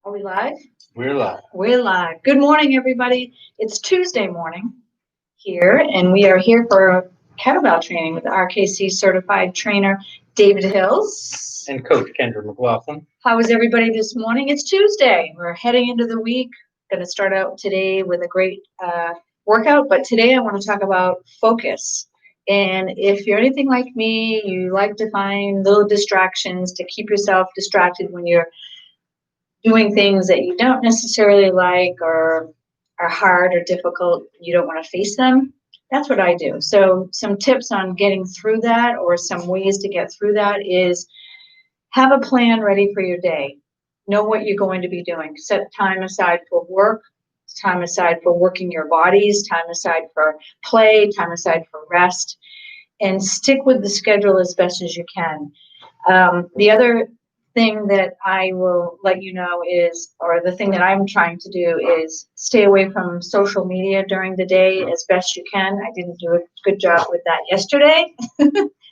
Are we live? We're live. We're live. Good morning, everybody. It's Tuesday morning here, and we are here for kettlebell training with RKC certified trainer David Hills. And Coach Kendra McLaughlin. How is everybody this morning? It's Tuesday. We're heading into the week. Going to start out today with a great workout, but today I want to talk about focus. And if you're anything like me, you like to find little distractions to keep yourself distracted when you're doing things that you don't necessarily like or are hard or difficult, you don't want to face them. That's what I do. So some tips on getting through that, or some ways to get through that, is have a plan ready for your day. Know what you're going to be doing. Set time aside for work, time aside for working your bodies, time aside for play, time aside for rest, and stick with the schedule as best as you can. The other thing that I will let you know is, or the thing that I'm trying to do, is stay away from social media during the day as best you can. I didn't do a good job with that yesterday,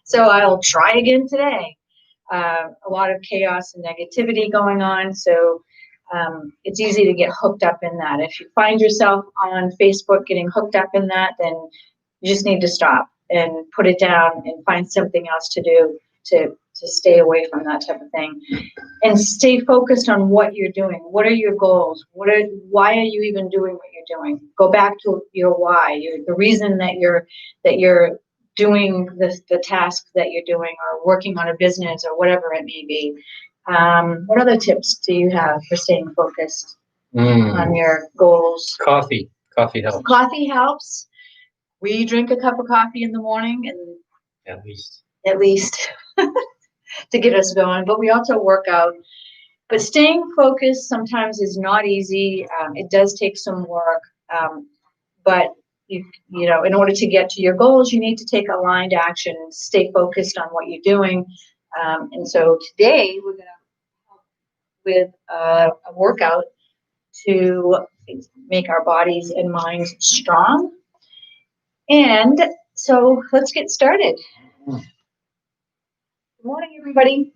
so I'll try again today. A lot of chaos and negativity going on, so it's easy to get hooked up in that. If you find yourself on Facebook getting hooked up in that, then you just need to stop and put it down and find something else to do to stay away from that type of thing, and stay focused on what you're doing. What are your goals? Why are you even doing what you're doing? Go back to your why, the reason that you're doing the task that you're doing, or working on a business, or whatever it may be. What other tips do you have for staying focused on your goals? Coffee helps. Coffee helps. We drink a cup of coffee in the morning, and at least to get us going, but we also work out. But staying focused sometimes is not easy. It does take some work, but you know, in order to get to your goals, you need to take aligned action, stay focused on what you're doing. And so today we're going to help with a workout to make our bodies and minds strong. And so let's get started. Good morning, everybody.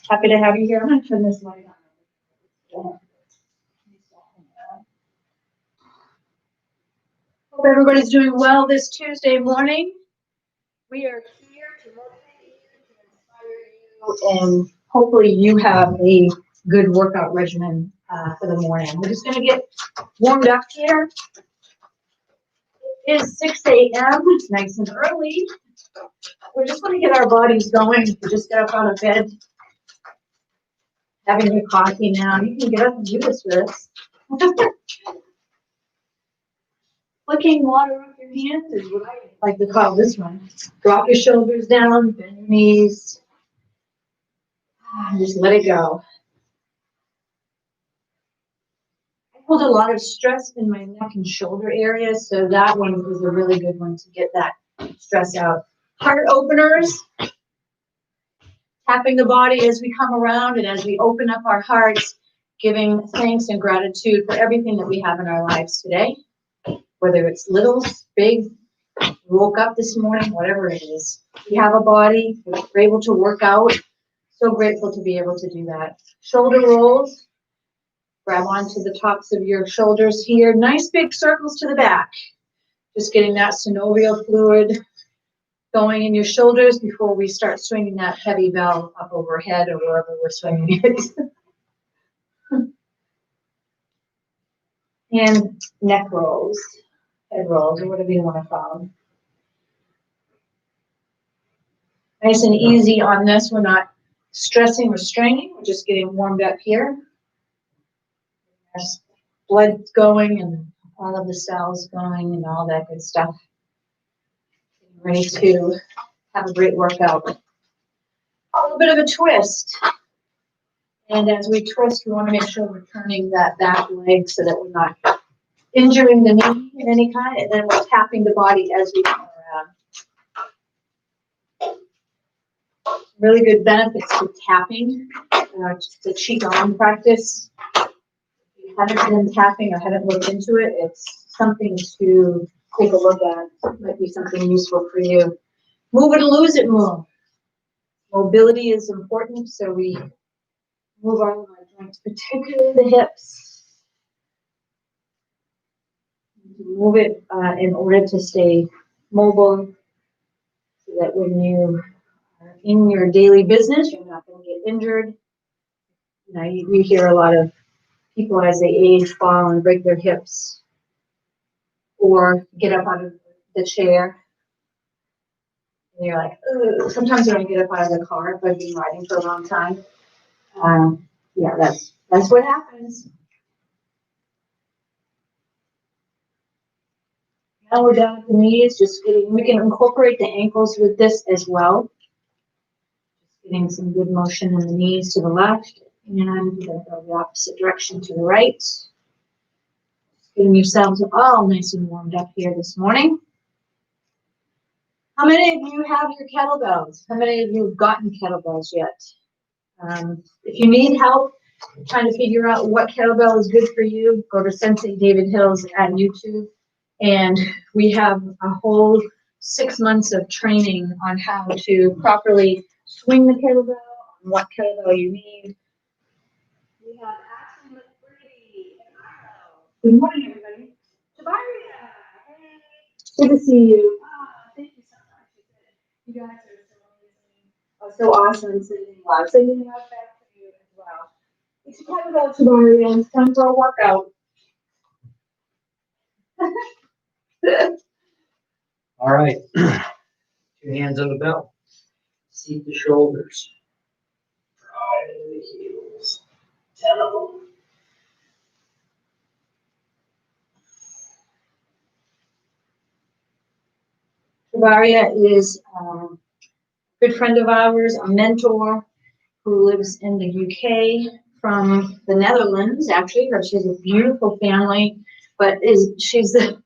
Happy to have you here. I'm going to turn this light on. Hope everybody's doing well this Tuesday morning. We are here to motivate you, to inspire you, and hopefully you have a good workout regimen for the morning. We're just going to get warmed up here. It is 6 a.m. It's nice and early. We're just going to get our bodies going. We just got up out of bed, having your coffee now. You can get up and do this with us. Flicking water off your hands is what I like to call this one. Drop your shoulders down, bend your knees, and just let it go. I hold a lot of stress in my neck and shoulder area, so that one is a really good one to get that stress out. Heart openers. Tapping the body as we come around and as we open up our hearts, giving thanks and gratitude for everything that we have in our lives today, whether it's little, big, woke up this morning, whatever it is. We have a body, we're able to work out. So grateful to be able to do that. Shoulder rolls. Grab onto the tops of your shoulders here. Nice big circles to the back. Just getting that synovial fluid going in your shoulders before we start swinging that heavy bell up overhead or wherever we're swinging it. And neck rolls, head rolls, or whatever you want to call them. Nice and easy on this. We're not stressing or straining. We're just getting warmed up here. There's blood going and all of the cells going and all that good stuff. Ready to have a great workout. A little bit of a twist. And as we twist, we want to make sure we're turning that back leg so that we're not injuring the knee in any kind. And then we're tapping the body as we come around. Really good benefits to tapping. The Qigong practice. If you haven't been tapping or haven't looked into it, it's something to take a look at. It might be something useful for you. Move it or lose it move. Mobility is important, so we move our joints, particularly the hips. Move it in order to stay mobile so that when you are in your daily business, you're not going to get injured. You know, you hear a lot of people as they age fall and break their hips or get up out of the chair. And you're like, ugh. Sometimes when I get up out of the car, if I've been riding for a long time, yeah, that's what happens. Now we're down at the knees, we can incorporate the ankles with this as well. Just getting some good motion in the knees to the left, and we're going to go the opposite direction to the right. Just getting yourselves all nice and warmed up here this morning. How many of you have your kettlebells? How many of you have gotten kettlebells yet? If you need help trying to figure out what kettlebell is good for you, go to Sensei David Hills at YouTube. And we have a whole 6 months of training on how to properly swing the kettlebell, on what kettlebell you need. We have Ashley McBrady and Arlo. Good morning, everybody. Tabaria, hey. Good to see you. Thank you so much. You guys are so amazing. So awesome sending love. Sending love back to you as well. It's kettlebell, Tabaria. It's time for a workout. All right. 2 hands on the belt. Seat the shoulders. Drive the heels. Down. Tabaria is a good friend of ours, a mentor who lives in the UK from the Netherlands, actually. She's a beautiful family, but she's the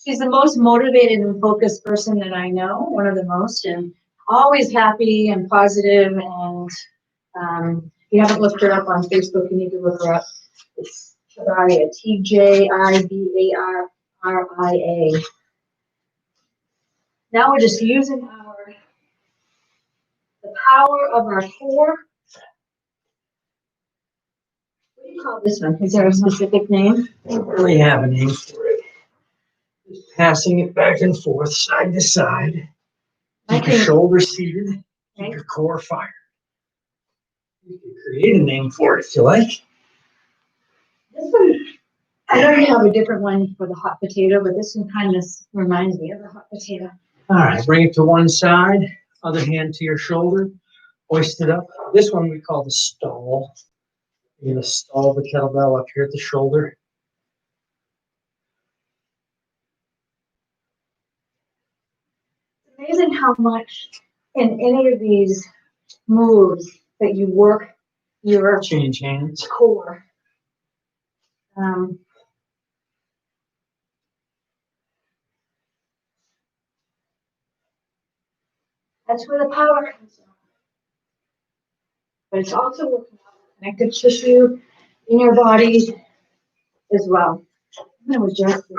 most motivated and focused person that I know, one of the most, and always happy and positive. And if you haven't looked her up on Facebook, you need to look her up. It's Tabaria, Tjabaria. Now we're just using the power of our core. What do you call this one? Is there a specific name? I don't really have a name for it. Just passing it back and forth, side to side. Keep your shoulders seated. Keep your core fired. You can create a name for it if you like. This one, I know you have a different one for the hot potato, but this one kind of reminds me of the hot potato. All right, bring it to one side, other hand to your shoulder, hoist it up. This one we call the stall. You're going to stall the kettlebell up here at the shoulder. It's amazing how much in any of these moves that you work your Change hands. core. That's where the power comes from. But it's also working on the connective tissue in your body as well. I'm going to adjust this.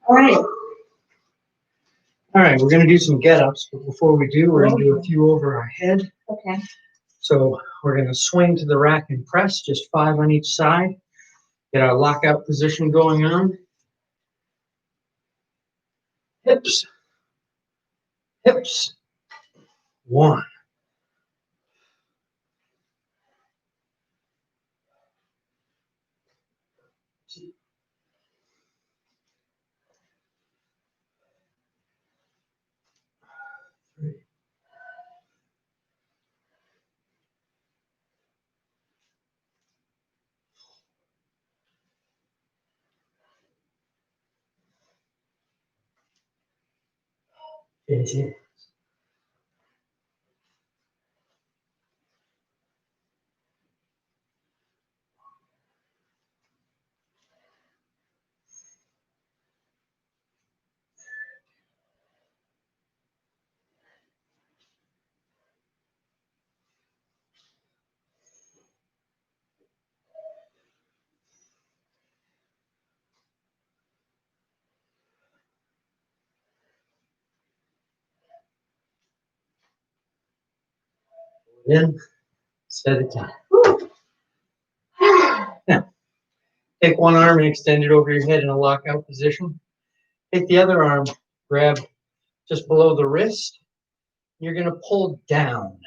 All right. All right, we're going to do some get-ups, but before we do, we're going to do a few over our head. Okay. So we're going to swing to the rack and press, just 5 on each side. Get our lockout position going on. Hips. Hips. 1. 2. 3. 18. In, set it down. Now, take one arm and extend it over your head in a lockout position. Take the other arm, grab just below the wrist. You're going to pull down.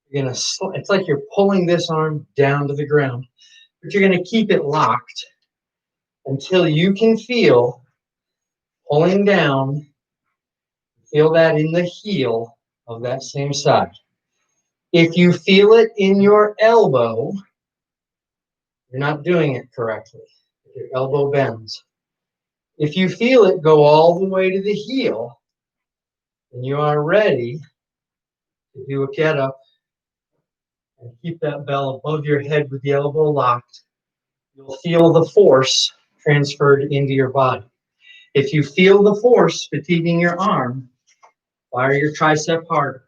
You're going to, it's like you're pulling this arm down to the ground, but you're going to keep it locked until you can feel pulling down. Feel that in the heel of that same side. If you feel it in your elbow, you're not doing it correctly. Your elbow bends. If you feel it go all the way to the heel, then you are ready to do a get up and keep that bell above your head with the elbow locked. You'll feel the force transferred into your body. If you feel the force fatiguing your arm, fire your tricep harder.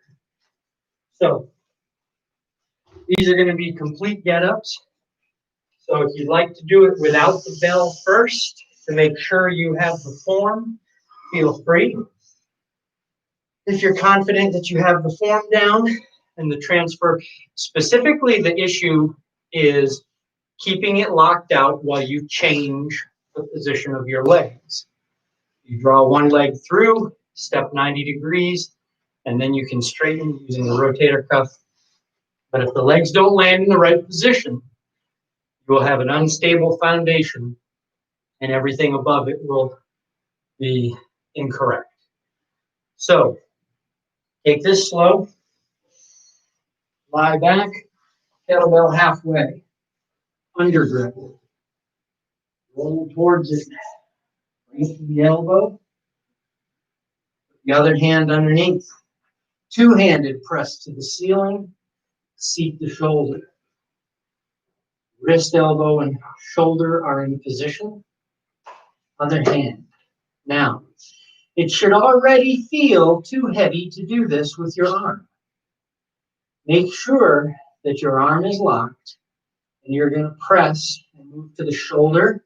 So these are going to be complete get-ups. So if you'd like to do it without the bell first to make sure you have the form, feel free. If you're confident that you have the form down and the transfer, specifically the issue is keeping it locked out while you change the position of your legs. You draw one leg through, step 90 degrees, and then you can straighten using the rotator cuff. But if the legs don't land in the right position, you will have an unstable foundation and everything above it will be incorrect. So take this slow, lie back, kettlebell halfway, under grip, roll towards it, lengthen the elbow, the other hand underneath, two-handed press to the ceiling, seat the shoulder. Wrist, elbow, and shoulder are in position. Other hand. Now, it should already feel too heavy to do this with your arm. Make sure that your arm is locked and you're going to press and move to the shoulder,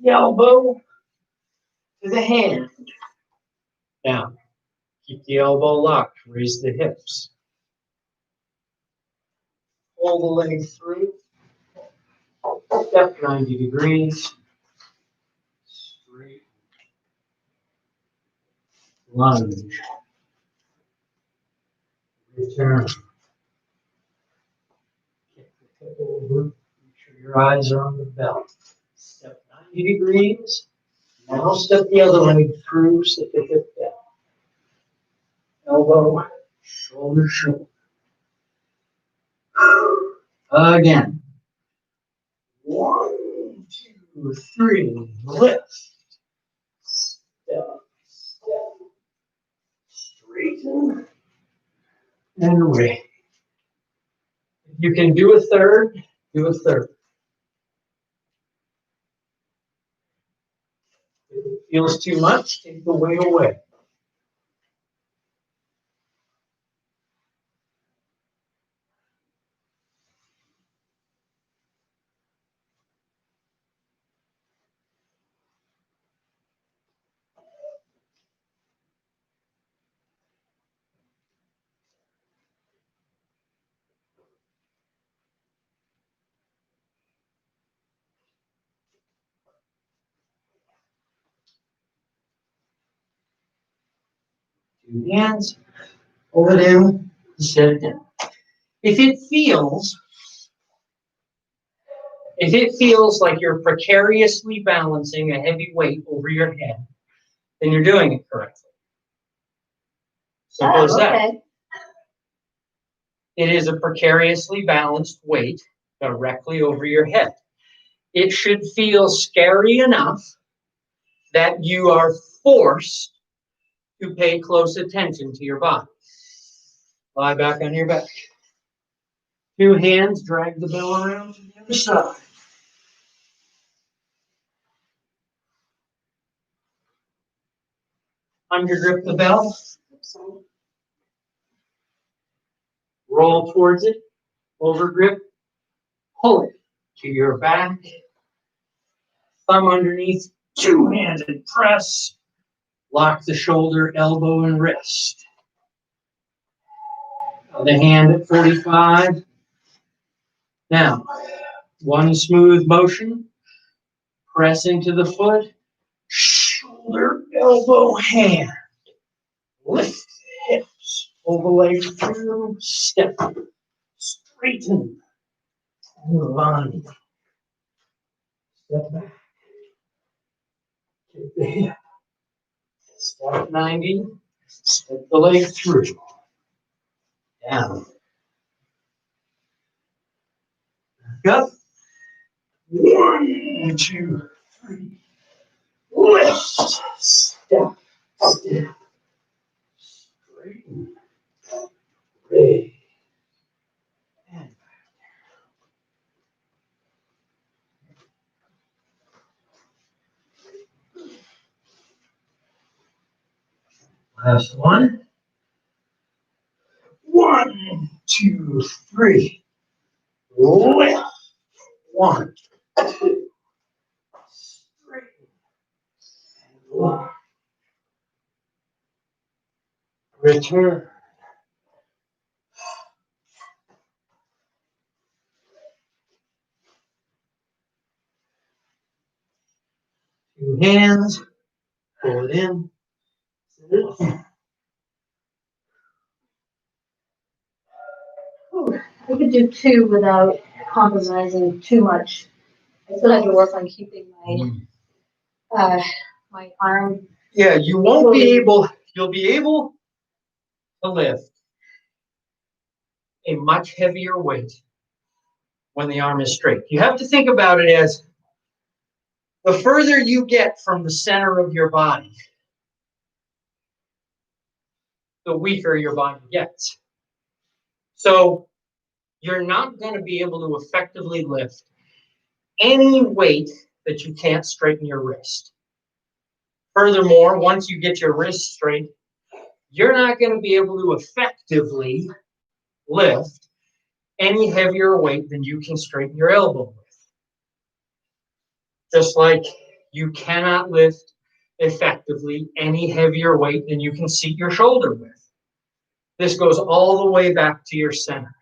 the elbow, to the hand. Now, keep the elbow locked, raise the hips. Pull the leg through, step 90 degrees, straight, lunge, return. Kick the hip over, make sure your eyes are on the belt. Step 90 degrees, now step the other leg through, sit the hip down. Elbow, shoulder, shoulder. Again. 1, 2, 3, lift. Step, step. Straighten. And raise. If you can do a third, do a third. If it feels too much, take the weight away. Two hands, pull it in, set it down. If it feels like you're precariously balancing a heavy weight over your head, then you're doing it correctly. Simple as that. It is a precariously balanced weight directly over your head. It should feel scary enough that you are forced to pay close attention to your body. Lie back on your back. Two hands, drag the bell around to the other side. Undergrip the bell. Roll towards it. Overgrip. Pull it to your back. Thumb underneath. Two-handed press. Lock the shoulder, elbow, and wrist. Other hand at 45. Now, one smooth motion. Press into the foot. Shoulder, elbow, hand. Lift the hips. Pull the legs through. Step. Straighten. Line. Step back. Kick the hip. Step 90. Step the leg through. Down. Back up. 1, 2, 3. Lift. Step. Step. Straighten. Raise. And last one. 1, 2, 3. Lift. 1, 2. Straighten. And lock. Return. Two hands. Pull it in. Ooh, I could do two without compromising too much. I still have to work on keeping my arm. Yeah, you won't be able, you'll be able to lift a much heavier weight when the arm is straight. You have to think about it as the further you get from the center of your body, the weaker your body gets. So you're not going to be able to effectively lift any weight that you can't straighten your wrist. Furthermore, once you get your wrist straight, you're not going to be able to effectively lift any heavier weight than you can straighten your elbow with. Just like you cannot lift effectively any heavier weight than you can seat your shoulder with. This goes all the way back to your center.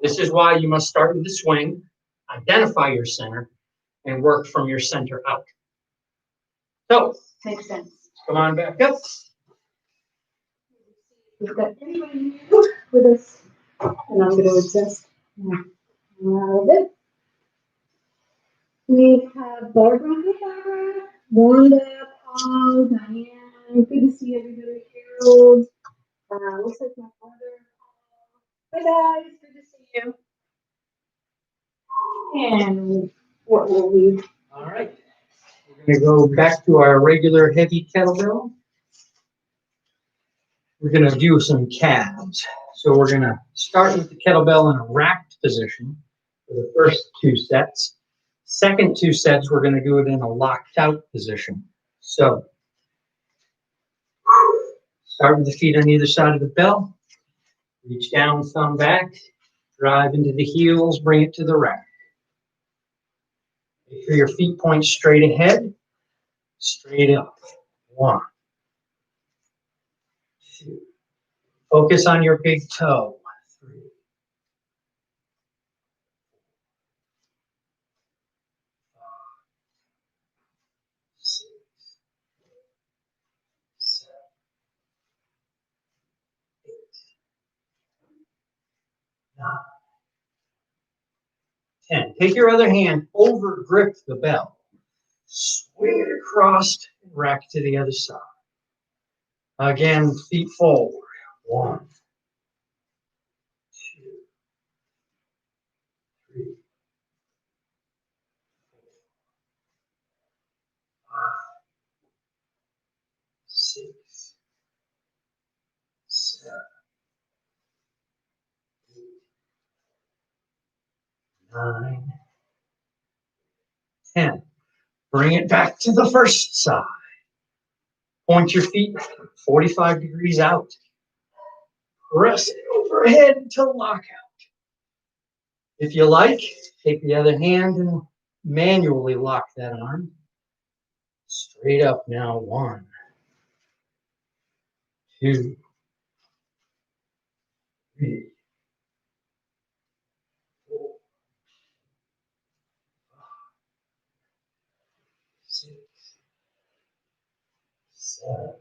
This is why you must start with the swing, identify your center, and work from your center out. So, Makes sense. come on back up. We've got anybody new with us, and I'm going to adjust a little bit. We have Barbara, Wanda, Paul, Diane. Good to see everybody. Harold. Looks like my brother. Hi guys, good to see you. And what will we? All right. We're going to go back to our regular heavy kettlebell. We're going to do some calves. So we're going to start with the kettlebell in a racked position for the first 2 sets. Second 2 sets, we're going to do it in a locked out position. So start with the feet on either side of the bell. Reach down, thumb back, drive into the heels, bring it to the rack. Make sure your feet point straight ahead, straight up. 1, 2. Focus on your big toe. 3, 6, 7, 8, 9, 10. Take your other hand, over grip the bell. Swing it across and rack to the other side. Again, feet forward. 1, 2, 3, 5, 6, 7, 8, 9, 10. Bring it back to the first side. Point your feet 45 degrees out. Press it overhead until lockout. If you like, take the other hand and manually lock that arm. Straight up now. 1, 2, 3, 4, 6, 7,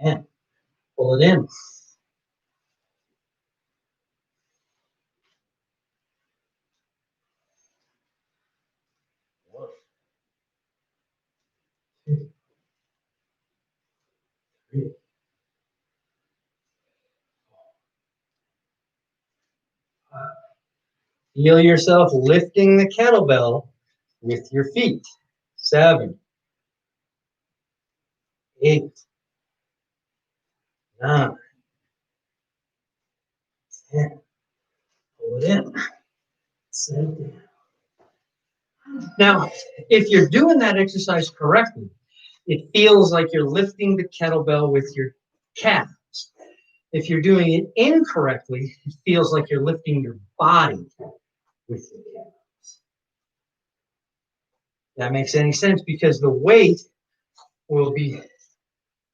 10. Pull it in. 1, 2, 3, 4, 5. Feel yourself lifting the kettlebell with your feet. 7, 8, 9, 10. Pull it in. Set it down. Now, if you're doing that exercise correctly, it feels like you're lifting the kettlebell with your calves. If you're doing it incorrectly, it feels like you're lifting your body with your calves. That makes any sense because the weight will be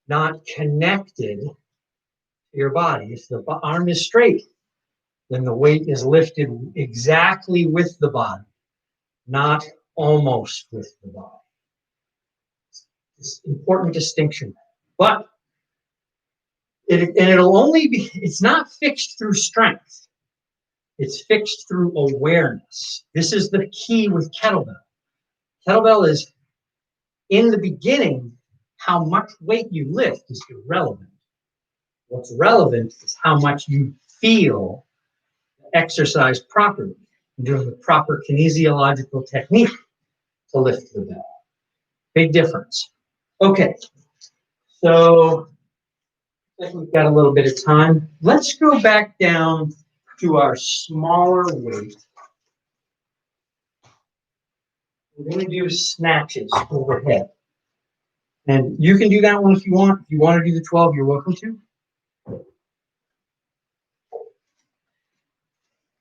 not connected to your body. If the arm is straight, then the weight is lifted exactly with the body, not almost with the body. It's an important distinction. But it'll only be, it's not fixed through strength. It's fixed through awareness. This is the key with kettlebell. Kettlebell is, in the beginning, how much weight you lift is irrelevant. What's relevant is how much you feel exercise properly, doing the proper kinesiological technique to lift the bell. Big difference. Okay, so I think we've got a little bit of time. Let's go back down to our smaller weight. We're going to do snatches overhead. And you can do that one if you want. If you want to do the 12, you're welcome to.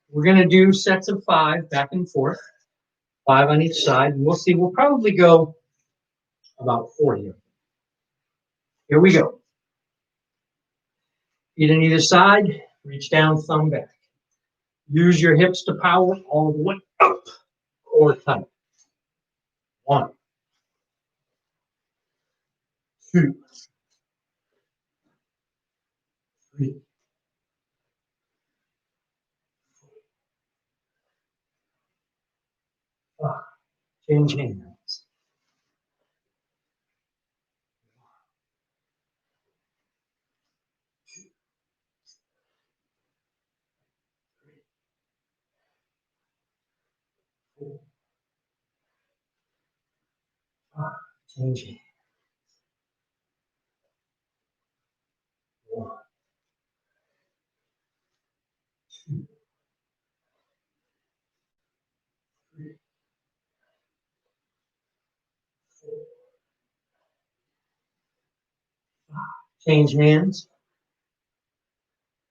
We're going to do sets of 5 back and forth, 5 on each side. And we'll see. We'll probably go about 40. Here we go. Feet on either side, reach down, thumb back. Use your hips to power all the way up or tight. 1, 2, 3, 4, 5. Change hands. 2, 3, 4, 5. Change hands. 1, 2, 3, 4, 5. Change hands.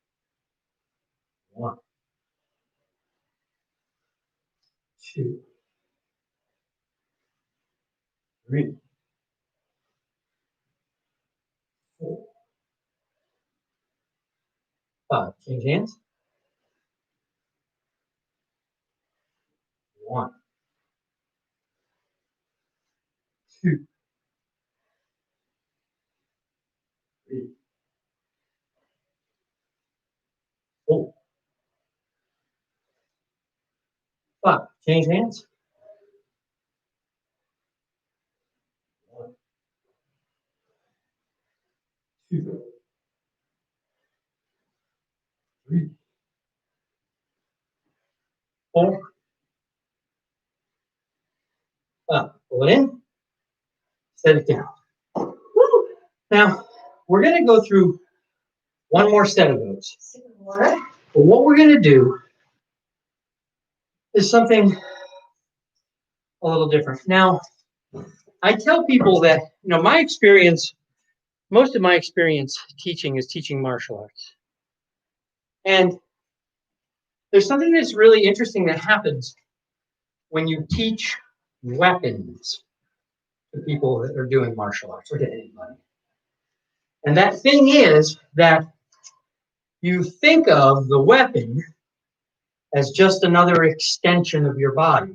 1, 2, 3, 4, 5. Change hands. 1, 2, 3, 4, 5. Change hands. 1, 2, 3, 4, 5. Pull it in. Set it down. Woo. Now, we're going to go through one more set of those. But what we're going to do is something a little different. Now, I tell people that, my experience, most of my experience teaching is teaching martial arts. And there's something that's really interesting that happens when you teach weapons to people that are doing martial arts or to anybody. And that thing is that you think of the weapon as just another extension of your body.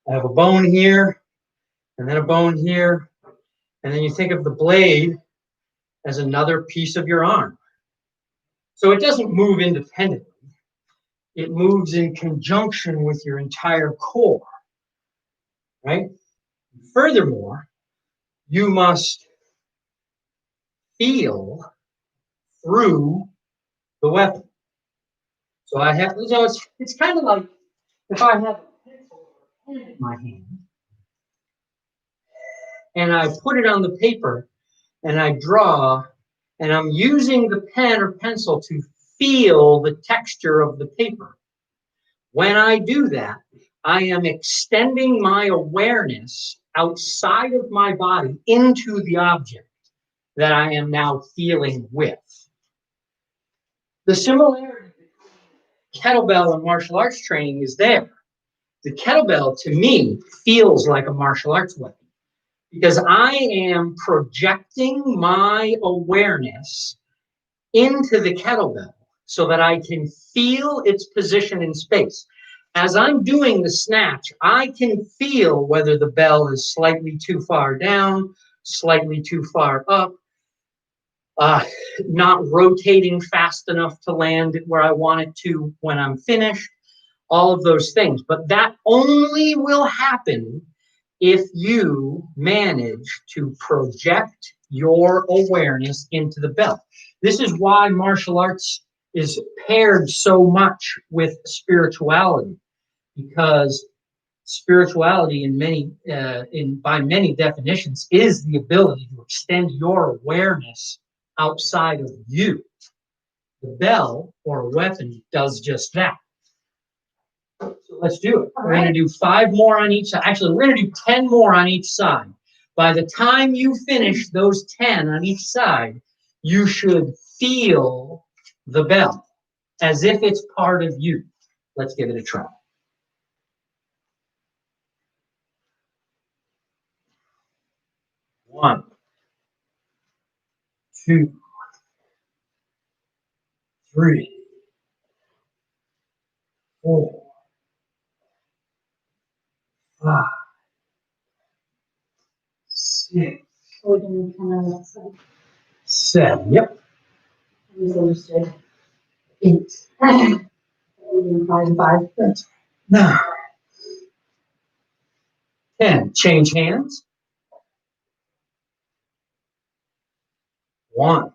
I have a bone here, and then a bone here, and then you think of the blade as another piece of your arm. So it doesn't move independently. It moves in conjunction with your entire core, right? Furthermore, you must feel through the weapon. So it's kind of like if I have a pencil or a pen in my hand, and I put it on the paper, and I draw, and I'm using the pen or pencil to feel the texture of the paper. When I do that, I am extending my awareness outside of my body into the object that I am now feeling with. The similarity between kettlebell and martial arts training is there. The kettlebell, to me, feels like a martial arts weapon because I am projecting my awareness into the kettlebell so that I can feel its position in space. As I'm doing the snatch, I can feel whether the bell is slightly too far down, slightly too far up, not rotating fast enough to land it where I want it to when I'm finished, all of those things. But that only will happen if you manage to project your awareness into the bell. This is why martial arts is paired so much with spirituality, because spirituality by many definitions is the ability to extend your awareness outside of you. The bell or a weapon does just that. So let's do it. We're going to do 5 more on each side. Actually, we're going to do 10 more on each side. By the time you finish those 10 on each side, you should feel the bell as if it's part of you. Let's give it a try. 1, 2, 3, 4, 5, 6, 7. Yep. 8. 9. 10. Change hands. 1,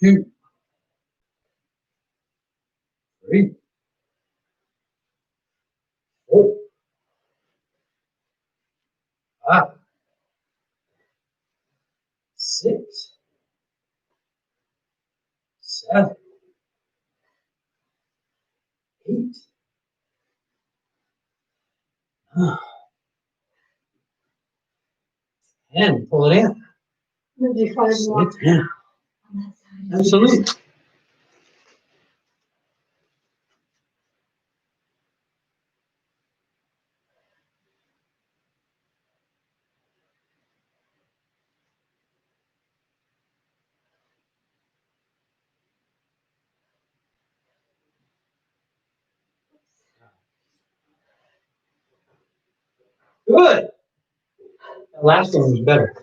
2, 3, 4, 5, 6, 7, 8, 9, 10. Pull it in. Sit down. Absolutely. Good. That last one was better.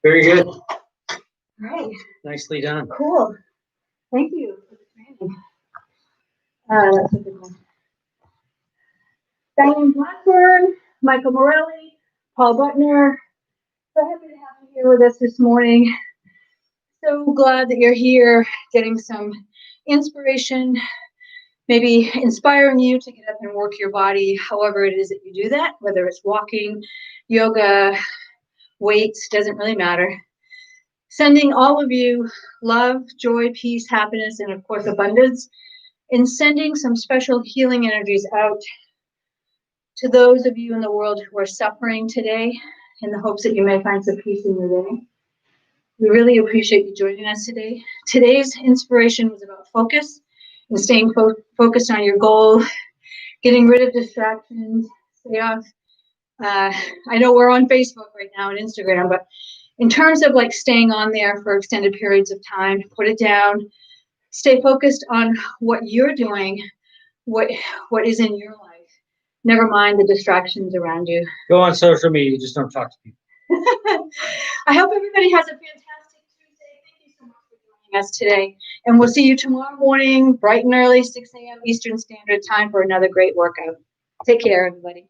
Very good. All right. Nicely done. Cool. Thank you for the training. That's a good one. Diane Blackburn, Michael Morelli, Paul Butner. So happy to have you here with us this morning. So glad that you're here getting some inspiration, maybe inspiring you to get up and work your body, however it is that you do that, whether it's walking, yoga, weights, doesn't really matter. Sending all of you love, joy, peace, happiness, and of course abundance, and sending some special healing energies out to those of you in the world who are suffering today, in the hopes that you may find some peace in your day. We really appreciate you joining us today. Today's inspiration was about focus and staying focused on your goal, getting rid of distractions, stay off I know we're on Facebook right now and Instagram, but in terms of like staying on there for extended periods of time, put it down, stay focused on what you're doing, what is in your life. Never mind the distractions around you. Go on social media, just don't talk to people. I hope everybody has a fantastic Tuesday. Thank you so much for joining us today. And we'll see you tomorrow morning, bright and early, 6 a.m. Eastern Standard Time for another great workout. Take care, everybody.